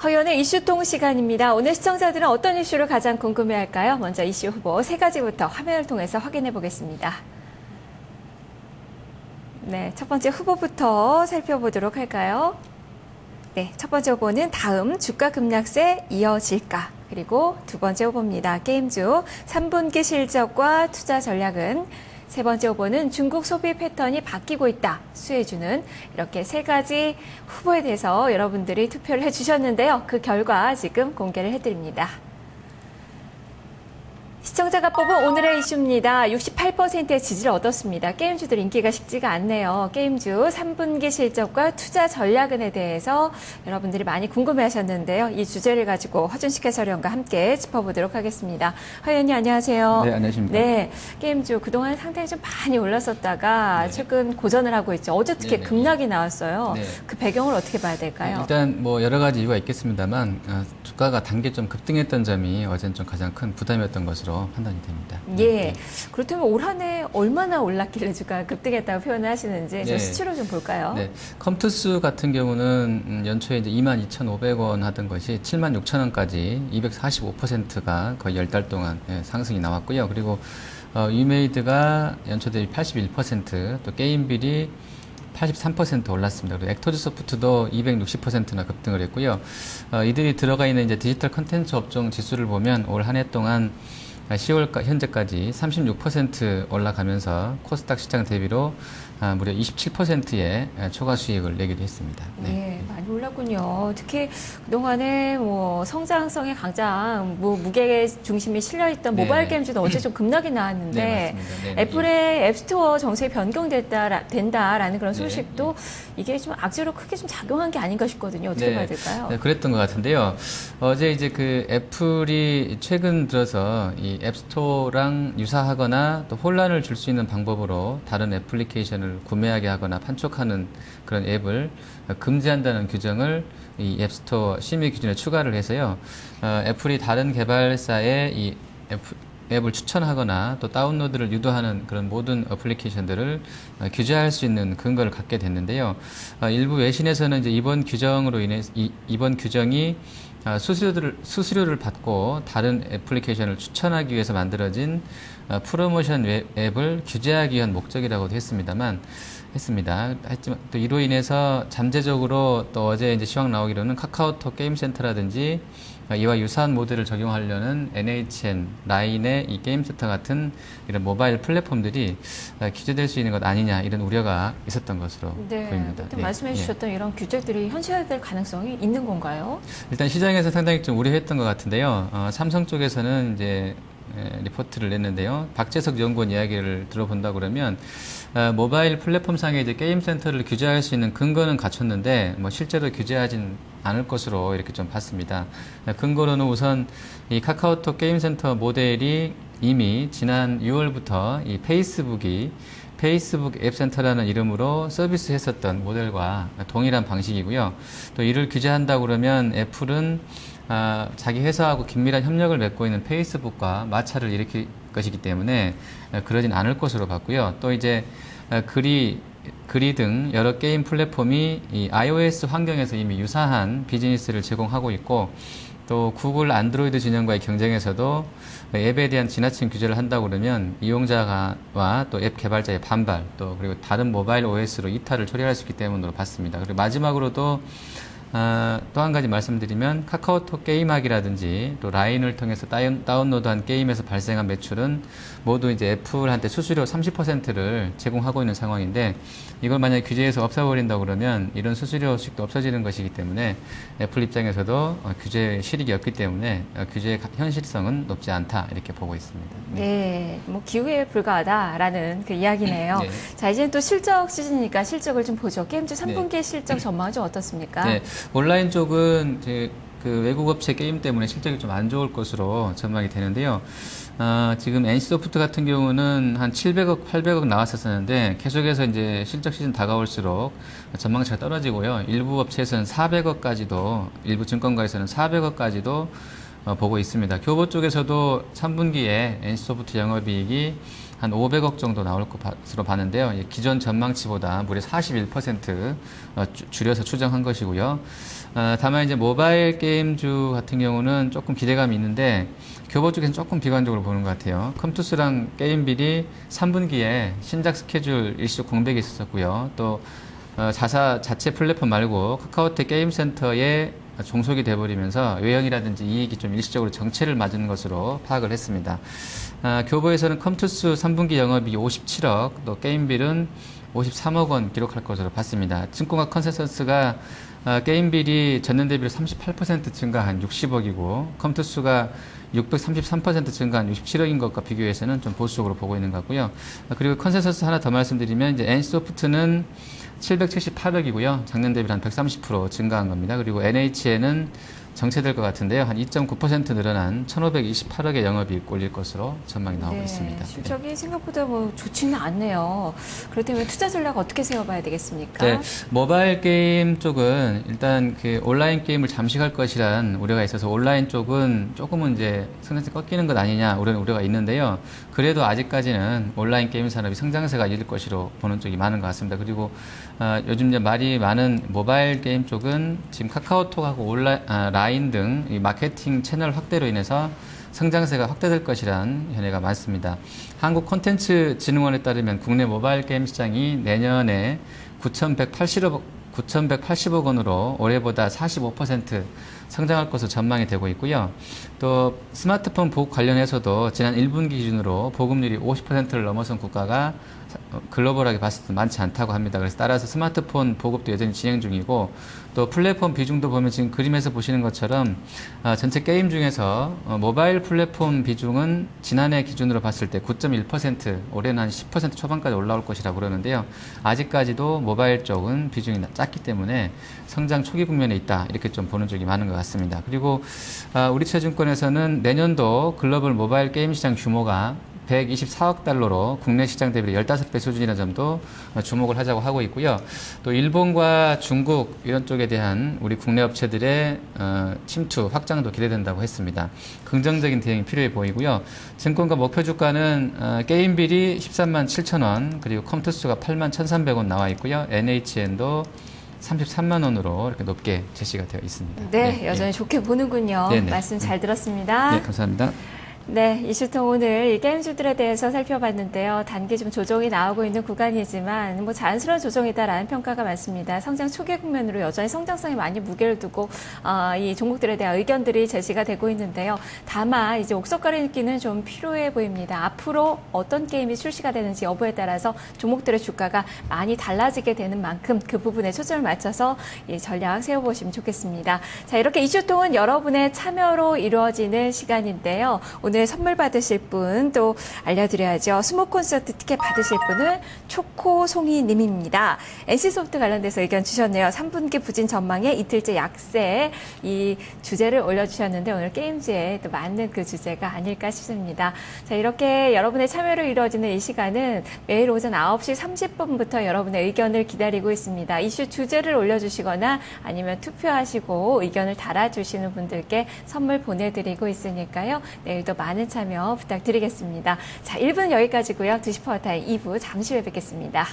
허연의 이슈통 시간입니다. 오늘 시청자들은 어떤 이슈를 가장 궁금해할까요? 먼저 이슈 후보 세 가지부터 화면을 통해서 확인해 보겠습니다. 네, 첫 번째 후보부터 살펴보도록 할까요? 네, 첫 번째 후보는 다음 주가 급락세 이어질까? 그리고 두 번째 후보입니다. 게임주 3분기 실적과 투자 전략은, 세 번째 후보는 중국 소비 패턴이 바뀌고 있다, 수혜주는, 이렇게 세 가지 후보에 대해서 여러분들이 투표를 해주셨는데요. 그 결과 지금 공개를 해드립니다. 시청자가 뽑은 오늘의 이슈입니다. 68%의 지지를 얻었습니다. 게임주들 인기가 식지가 않네요. 게임주 3분기 실적과 투자 전략은에 대해서 여러분들이 많이 궁금해하셨는데요. 이 주제를 가지고 허준식 해설위원과 함께 짚어보도록 하겠습니다. 허 의원님 안녕하세요. 네, 안녕하십니까. 네, 게임주 그동안 상당히 좀 많이 올랐었다가 네. 최근 고전을 하고 있죠. 어제 특히 네네. 급락이 나왔어요. 네. 그 배경을 어떻게 봐야 될까요? 일단 뭐 여러 가지 이유가 있겠습니다만 주가가 단기 좀 급등했던 점이 어제는 좀 가장 큰 부담이었던 것으로 판단이 됩니다. 예. 네. 그렇다면 올 한 해 얼마나 올랐길래 주가가 급등했다고 표현을 하시는지 좀 네. 수치로 좀 볼까요? 네. 컴투스 같은 경우는 연초에 이제 22,500원 하던 것이 76,000원까지 245%가 거의 10달 동안 상승이 나왔고요. 그리고 위메이드가 연초 대비 81%, 또 게임빌이 83% 올랐습니다. 그리고 액터즈 소프트도 260%나 급등을 했고요. 이들이 들어가 있는 이제 디지털 컨텐츠 업종 지수를 보면 올 한 해 동안 10월 현재까지 36% 올라가면서 코스닥 시장 대비로 무려 27%의 초과 수익을 내기도 했습니다. 네. 예, 많이 올랐군요. 특히 그동안에 뭐 성장성의 강장, 무게 중심이 실려있던 모바일 네. 게임주도 어제 좀 급락이 나왔는데, 네, 맞습니다. 네, 애플의 앱스토어 정책이 변경된다라는 그런 네, 소식도 이게 좀 악재로 크게 좀 작용한 게 아닌가 싶거든요. 어떻게 봐야 될까요? 네, 그랬던 것 같은데요. 어제 이제 그 애플이 최근 들어서 이 앱스토어랑 유사하거나 또 혼란을 줄 수 있는 방법으로 다른 애플리케이션을 구매하게 하거나 판촉하는 그런 앱을 금지한다는 규정을 이 앱스토어 심의 기준에 추가를 해서요. 애플이 다른 개발사의 이 앱을 추천하거나 또 다운로드를 유도하는 그런 모든 어플리케이션들을 규제할 수 있는 근거를 갖게 됐는데요. 일부 외신에서는 이제 이번 규정으로 인해 이번 규정이 수수료를 받고 다른 애플리케이션을 추천하기 위해서 만들어진 프로모션 앱을 규제하기 위한 목적이라고도 했습니다. 하지만 또 이로 인해서 잠재적으로 또 어제 이제 시황 나오기로는 카카오톡 게임센터라든지 이와 유사한 모델을 적용하려는 NHN, 라인의 이 게임센터 같은 이런 모바일 플랫폼들이 규제될 수 있는 것 아니냐, 이런 우려가 있었던 것으로 보입니다. 그때 말씀해 주셨던 이런 규제들이 현실화될 가능성이 있는 건가요? 일단 시장에서 상당히 좀 우려했던 것 같은데요. 삼성 쪽에서는 이제 리포트를 냈는데요. 박재석 연구원 이야기를 들어본다 그러면 모바일 플랫폼상에 이제 게임 센터를 규제할 수 있는 근거는 갖췄는데 뭐 실제로 규제하진 않을 것으로 이렇게 좀 봤습니다. 근거로는 우선 이 카카오톡 게임 센터 모델이 이미 지난 6월부터 이 페이스북 앱센터라는 이름으로 서비스했었던 모델과 동일한 방식이고요. 또 이를 규제한다고 그러면 애플은 자기 회사하고 긴밀한 협력을 맺고 있는 페이스북과 마찰을 일으킬 것이기 때문에 그러진 않을 것으로 봤고요. 또 이제 그리 등 여러 게임 플랫폼이 이 iOS 환경에서 이미 유사한 비즈니스를 제공하고 있고, 또 구글 안드로이드 진영과의 경쟁에서도 앱에 대한 지나친 규제를 한다고 그러면 이용자와 또 앱 개발자의 반발, 또 그리고 다른 모바일 OS로 이탈을 초래할 수 있기 때문으로 봤습니다. 그리고 마지막으로도 또 한 가지 말씀드리면 카카오톡 게임하기라든지 또 라인을 통해서 다운로드한 게임에서 발생한 매출은 모두 이제 애플한테 수수료 30%를 제공하고 있는 상황인데, 이걸 만약에 규제에서 없애버린다고 그러면 이런 수수료 수익도 없어지는 것이기 때문에 애플 입장에서도 규제 실익이 없기 때문에 규제의 현실성은 높지 않다, 이렇게 보고 있습니다. 네, 뭐 기회에 불과하다라는 그 이야기네요. 네. 자, 이제는 또 실적 시즌이니까 실적을 좀 보죠. 게임주 3분기 실적 전망은 좀 어떻습니까? 네, 온라인 쪽은 이제 그 외국 업체 게임 때문에 실적이 좀 안 좋을 것으로 전망이 되는데요. 지금 NC소프트 같은 경우는 한 700억, 800억 나왔었는데 계속해서 이제 실적 시즌 다가올수록 전망치가 떨어지고요. 일부 업체에서는 400억까지도, 일부 증권가에서는 400억까지도 보고 있습니다. 교보 쪽에서도 3분기에 NC소프트 영업이익이 한 500억 정도 나올 것으로 봤는데요. 기존 전망치보다 무려 41% 줄여서 추정한 것이고요. 다만 이제 모바일 게임주 같은 경우는 조금 기대감이 있는데 교보 쪽에서는 조금 비관적으로 보는 것 같아요. 컴투스랑 게임빌이 3분기에 신작 스케줄 일시적 공백이 있었고요. 또 자체 플랫폼 말고 카카오텍 게임센터에 종속이 돼버리면서 외형이라든지 이익이 좀 일시적으로 정체를 맞은 것으로 파악을 했습니다. 교보에서는 컴투스 3분기 영업이 57억, 또 게임빌은 53억 원 기록할 것으로 봤습니다. 증권가 컨센서스가 게임빌이 전년 대비로 38% 증가한 60억이고 컴투스가 633% 증가한 67억인 것과 비교해서는 좀 보수적으로 보고 있는 것 같고요. 그리고 컨센서스 하나 더 말씀드리면 이제 NC소프트는 778억이고요. 작년 대비 한 130% 증가한 겁니다. 그리고 NHN은 정체될 것 같은데요. 한 2.9% 늘어난 1,528억의 영업이익 올릴 것으로 전망이 나오고 네, 있습니다. 실적이 생각보다 뭐 좋지는 않네요. 그렇다면 투자 전략 어떻게 세워봐야 되겠습니까? 네, 모바일 게임 쪽은 일단 그 온라인 게임을 잠식할 것이란 우려가 있어서 온라인 쪽은 조금은 이제 성장세 꺾이는 것 아니냐 이런 우려가 있는데요. 그래도 아직까지는 온라인 게임 산업이 성장세가 이을 것으로 보는 쪽이 많은 것 같습니다. 그리고 요즘 이제 말이 많은 모바일 게임 쪽은 지금 카카오톡하고 라인 등 이 마케팅 채널 확대로 인해서 성장세가 확대될 것이라는 견해가 많습니다. 한국콘텐츠진흥원에 따르면 국내 모바일 게임 시장이 내년에 9,180억 원으로 올해보다 45% 성장할 것으로 전망이 되고 있고요. 또 스마트폰 보급 관련해서도 지난 1분기 기준으로 보급률이 50%를 넘어선 국가가 글로벌하게 봤을 때 많지 않다고 합니다. 그래서 따라서 스마트폰 보급도 여전히 진행 중이고 또 플랫폼 비중도 보면 지금 그림에서 보시는 것처럼 전체 게임 중에서 모바일 플랫폼 비중은 지난해 기준으로 봤을 때 9.1%, 올해는 한 10% 초반까지 올라올 것이라고 그러는데요. 아직까지도 모바일 쪽은 비중이 작기 때문에 성장 초기 국면에 있다 이렇게 좀 보는 쪽이 많은 것 같습니다. 그리고 우리채증권에서는 내년도 글로벌 모바일 게임 시장 규모가 124억 달러로 국내 시장 대비 15배 수준이라는 점도 주목을 하자고 하고 있고요. 또 일본과 중국 이런 쪽에 대한 우리 국내 업체들의 침투, 확장도 기대된다고 했습니다. 긍정적인 대응이 필요해 보이고요. 증권가 목표 주가는 게임빌이 13만 7천 원, 그리고 컴투스가 8만 1,300원 나와 있고요. NHN도 33만 원으로 이렇게 높게 제시가 되어 있습니다. 네, 여전히 좋게 보는군요. 네네. 말씀 잘 들었습니다. 네, 감사합니다. 네, 이슈통 오늘 이 게임주들에 대해서 살펴봤는데요. 단기 좀 조정이 나오고 있는 구간이지만 뭐 자연스러운 조정이다라는 평가가 많습니다. 성장 초기 국면으로 여전히 성장성에 많이 무게를 두고 이 종목들에 대한 의견들이 제시가 되고 있는데요. 다만 이제 옥석가리기는 좀 필요해 보입니다. 앞으로 어떤 게임이 출시가 되는지 여부에 따라서 종목들의 주가가 많이 달라지게 되는 만큼 그 부분에 초점을 맞춰서 이 전략 세워보시면 좋겠습니다. 자, 이렇게 이슈통은 여러분의 참여로 이루어지는 시간인데요. 오늘 선물 받으실 분 또 알려드려야죠. 수목 콘서트 티켓 받으실 분은 초코송이님입니다. NC소프트 관련돼서 의견 주셨네요. 3분기 부진 전망에 이틀째 약세 이 주제를 올려주셨는데 오늘 게임즈에 또 맞는 그 주제가 아닐까 싶습니다. 자, 이렇게 여러분의 참여로 이루어지는 이 시간은 매일 오전 9시 30분부터 여러분의 의견을 기다리고 있습니다. 이슈 주제를 올려주시거나 아니면 투표하시고 의견을 달아주시는 분들께 선물 보내드리고 있으니까요. 내일도 많은 참여 부탁드리겠습니다. 자, 1부는 여기까지고요. 2시 파워타임 2부 잠시 후에 뵙겠습니다.